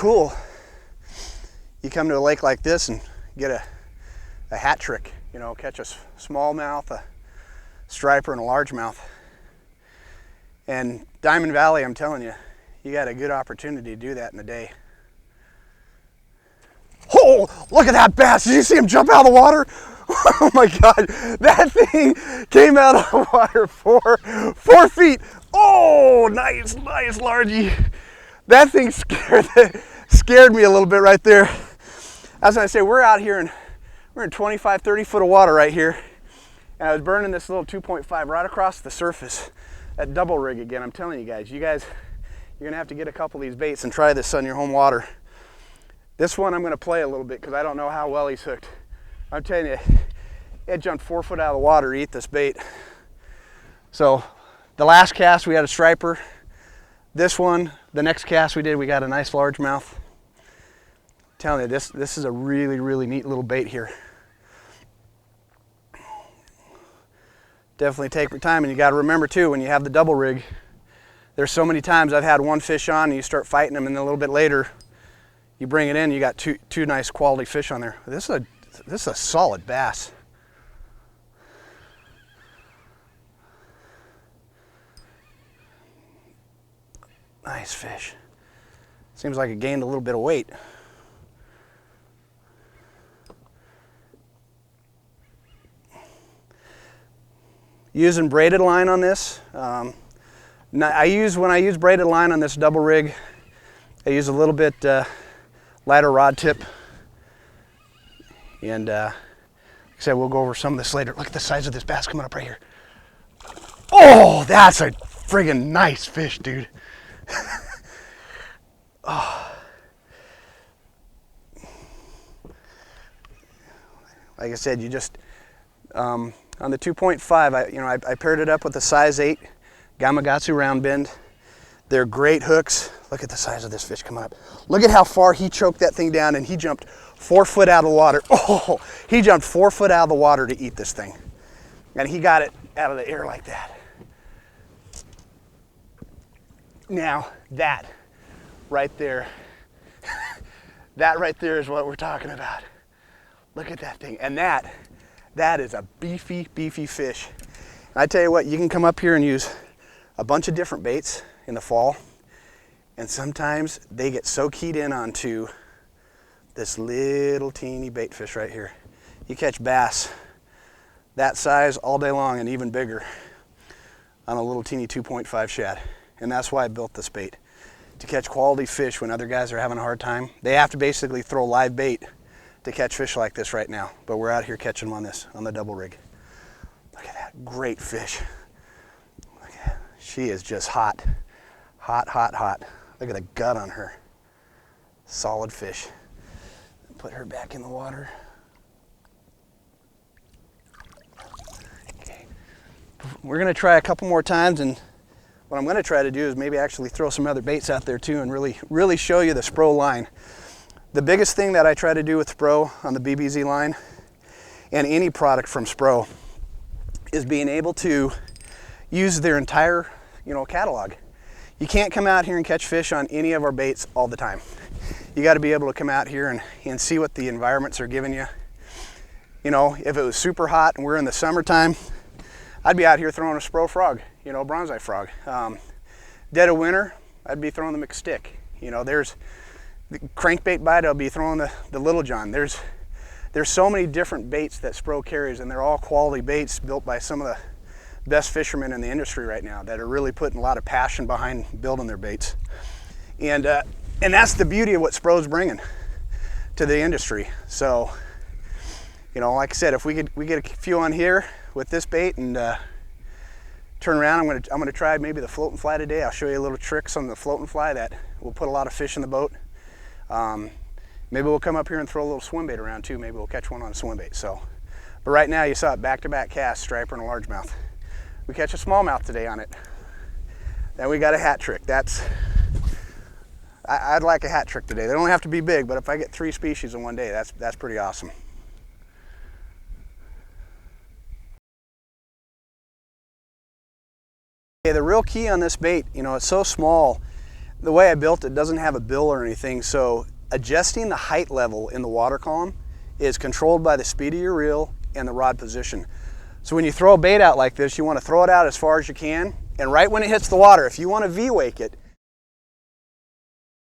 cool. You come to a lake like this and get a hat trick, you know, catch a smallmouth, a striper, and a largemouth. And Diamond Valley, I'm telling you, you got a good opportunity to do that in a day. Oh, look at that bass. Did you see him jump out of the water? Oh my God, that thing came out of the water 4 feet. Oh, nice, largie. That thing scared me a little bit right there. I was gonna say, we're out here and we're in 25, 30 foot of water right here. And I was burning this little 2.5 right across the surface. That double rig again, I'm telling you guys, you're gonna have to get a couple of these baits and try this on your home water. This one I'm gonna play a little bit because I don't know how well he's hooked. I'm telling you, it jumped 4 foot out of the water to eat this bait. So the last cast we had a striper. This one, the next cast we did, we got a nice largemouth. I'm telling you, this is a really neat little bait here. Definitely take your time, and you got to remember too, when you have the double rig, there's so many times I've had one fish on and you start fighting them, and then a little bit later you bring it in, you got two nice quality fish on there. This is a solid bass. Nice fish. Seems like it gained a little bit of weight. Using braided line on this. When I use braided line on this double rig, I use a little bit lighter rod tip. And like I said, we'll go over some of this later. Look at the size of this bass coming up right here. Oh, that's a friggin' nice fish, dude. Oh. Like I said, you just on the 2.5, I paired it up with a size 8 Gamakatsu round bend. They're great hooks. Look at the size of this fish coming up. Look at how far he choked that thing down, and he jumped 4 foot out of the water. Oh, he jumped 4 foot out of the water to eat this thing. And he got it out of the air like that. Now, that right there, that right there is what we're talking about. Look at that thing. And that is a beefy fish. And I tell you what, you can come up here and use a bunch of different baits in the fall, and sometimes they get so keyed in onto this little teeny bait fish right here. You catch bass that size all day long and even bigger on a little teeny 2.5 shad. And that's why I built this bait, to catch quality fish when other guys are having a hard time. They have to basically throw live bait to catch fish like this right now, but we're out here catching them on the double rig. Look at that, great fish. Look at that. She is just hot. Hot. Look at the gut on her. Solid fish. Put her back in the water. Okay. We're gonna try a couple more times, and what I'm gonna try to do is maybe actually throw some other baits out there too and really show you the Spro line. The biggest thing that I try to do with Spro on the BBZ line and any product from Spro is being able to use their entire, catalog. You can't come out here and catch fish on any of our baits all the time. You got to be able to come out here and see what the environments are giving you. If it was super hot and we're in the summertime, I'd be out here throwing a Spro frog, bronzite frog. Dead of winter, I'd be throwing the mixed stick. There's the crankbait bite, I'll be throwing the Little John. There's so many different baits that Spro carries, and they're all quality baits built by some of the best fishermen in the industry right now that are really putting a lot of passion behind building their baits. And that's the beauty of what Spro's bringing to the industry. So, like I said, if we get a few on here with this bait and turn around, I'm gonna try maybe the floating fly today. I'll show you little tricks on the floating fly that will put a lot of fish in the boat. Maybe we'll come up here and throw a little swim bait around too. Maybe we'll catch one on a swim bait. But right now you saw it back-to-back cast, striper and a largemouth. We catch a smallmouth today on it. Then we got a hat trick. I'd like a hat trick today. They don't have to be big, but if I get 3 species in one day, that's pretty awesome. Okay, the real key on this bait, it's so small The way I built it doesn't have a bill or anything, so adjusting the height level in the water column is controlled by the speed of your reel and the rod position. So when you throw a bait out like this, you want to throw it out as far as you can, and right when it hits the water, if you want to V-wake it,